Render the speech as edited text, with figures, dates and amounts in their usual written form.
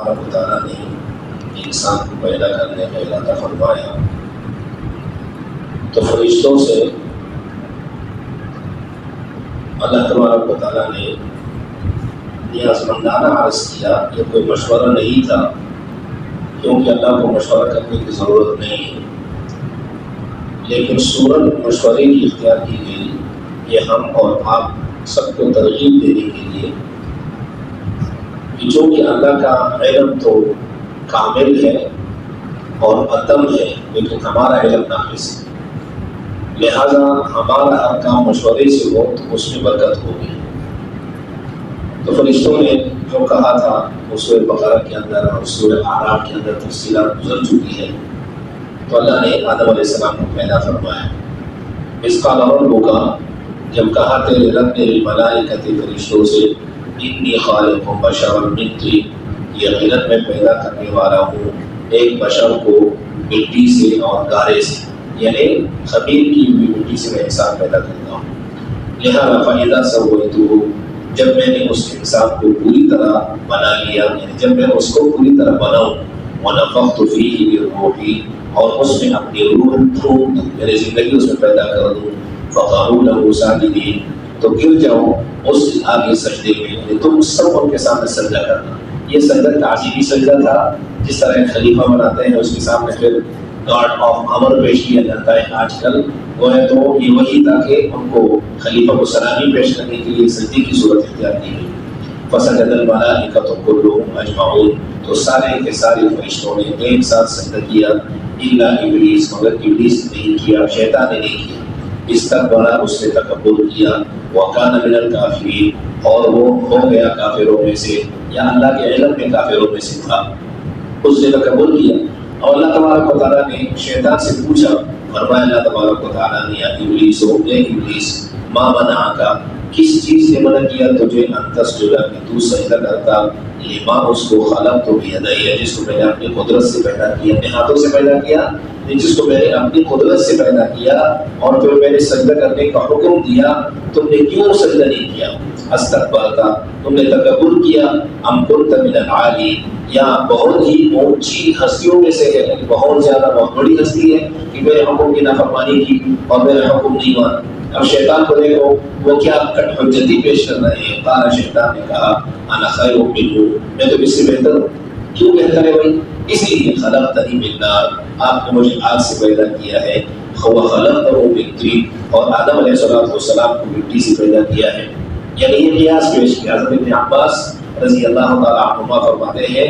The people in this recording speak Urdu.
اللہ تعالیٰ نے انسان کو پیدا کرنے کا ارادہ فرمایا تو فرشتوں سے اللہ تبارک و تعالیٰ نے نیازمندانہ عرض کیا. یہ کوئی مشورہ نہیں تھا کیونکہ اللہ کو مشورہ کرنے کی ضرورت نہیں ہے، لیکن صورت مشورے کی اختیار کی گئی. یہ ہم اور آپ سب کو ترغیب دینے کے لیے کہ جو کہ اللہ کا علم تو کامل ہے اور عدم ہے، لیکن ہمارا علم ناقص ہے، لہذا ہمارا ہر کام مشورے سے ہو تو اس میں برکت ہوگی. تو فرشتوں نے جو کہا تھا وہ سورہ بقرہ کے اندر اور سورہ اعراف کے اندر تفصیلات گزر چکی ہے. تو اللہ نے آدم علیہ السلام کو پیدا فرمایا. اس کا لون ہوگا جب کہا تیرے رب نے الملائکۃ فرشتوں سے انی خالق بشرا من طین، یقیناً میں پیدا کرنے والا ہوں ایک بشر کو مٹی سے اور گارے سے، یعنی خمیر کی ہوئی مٹی سے میں انسان پیدا کرتا ہوں. لہذا فاذا سویتہ، جب میں نے اس انسان کو پوری طرح بنا لیا، یعنی جب میں اس کو پوری طرح بناؤں، ونفخت فیہ من روحی، اور اس میں اپنی روح پھونک دوں، یعنی زندگی اس میں پیدا کر دوں، فقعوا لہ ساجدین، تو گر جاؤ اس آگے سجدے میں، یعنی تم سب ان کے سامنے سجدہ کرنا. یہ سجدہ تعظیمی سجدہ تھا، جس طرح ایک خلیفہ بناتے ہیں اس کے سامنے پھر گارڈ آف آمر پیش کیا جاتا ہے. آج کل وہ ہے تو یہ وہی تھا کہ ان کو خلیفہ کو سلامی پیش کرنے کے لیے سجدے کی صورت اختیار کی گئی. فسجد الملائکۃ کلھم اجمعون، تو سارے کے سارے فرشتوں نے ایک ساتھ سجدہ کیا، الا ابلیس، مگر ابلیس نے نہیں کیا، شیطان نے نہیں کیا. استکبر، اس نے تکبر کیا، وکان من الکافرین، اور وہ ہو گیا کافروں میں سے، یا اللہ کے علم میں کافروں میں سے تھا، اس نے تکبر کیا. اور اللہ تبارک و تعالیٰ نے شیطان سے پوچھا، فرمایا اللہ تبارک و تعالیٰ نے یا ابلیس، ہو اے ابلیس، ما منعک، کس چیز نے منع کیا تجھے، ان تسجد، کہ تو سجدہ کرتا، لما، اس کو خلقت بیدی، جس کو میں نے اپنی قدرت سے پیدا کیا، اپنے ہاتھوں سے پیدا کیا، جس کو میں نے اپنی قدرت سے پیدا کیا، اور پھر میں نے سجدہ کرنے کا حکم دیا، تم نے کیوں سجدہ نہیں کیا؟ استکبرت، تم نے تکبر کیا، ام کنت من العالین، یا بہت ہی اونچی ہستیوں میں سے ہے، بہت زیادہ بہت بڑی ہستی ہے کہ میرے حکم کی نافرمانی کی اور میرا حکم نہیں مانا. اب شیطان کو دیکھو وہ کیا کٹ حجتی پیش کر رہے ہیں. قال، شیطان نے کہا، انا خیر منہ، میں تو اس سے بہتر ہوں. کیوں بہتر ہے بھائی؟ اس لیے خلقتنی من نار، آپ نے مجھے آگ سے پیدا کیا ہے، وخلقتہ من طین، اور آدم علیہ السلام کو مٹی سے پیدا کیا ہے. یعنی یہ قیاس پیش کیا. حضرت ابن عباس رضی اللہ تعالیٰ عنہما فرماتے ہیں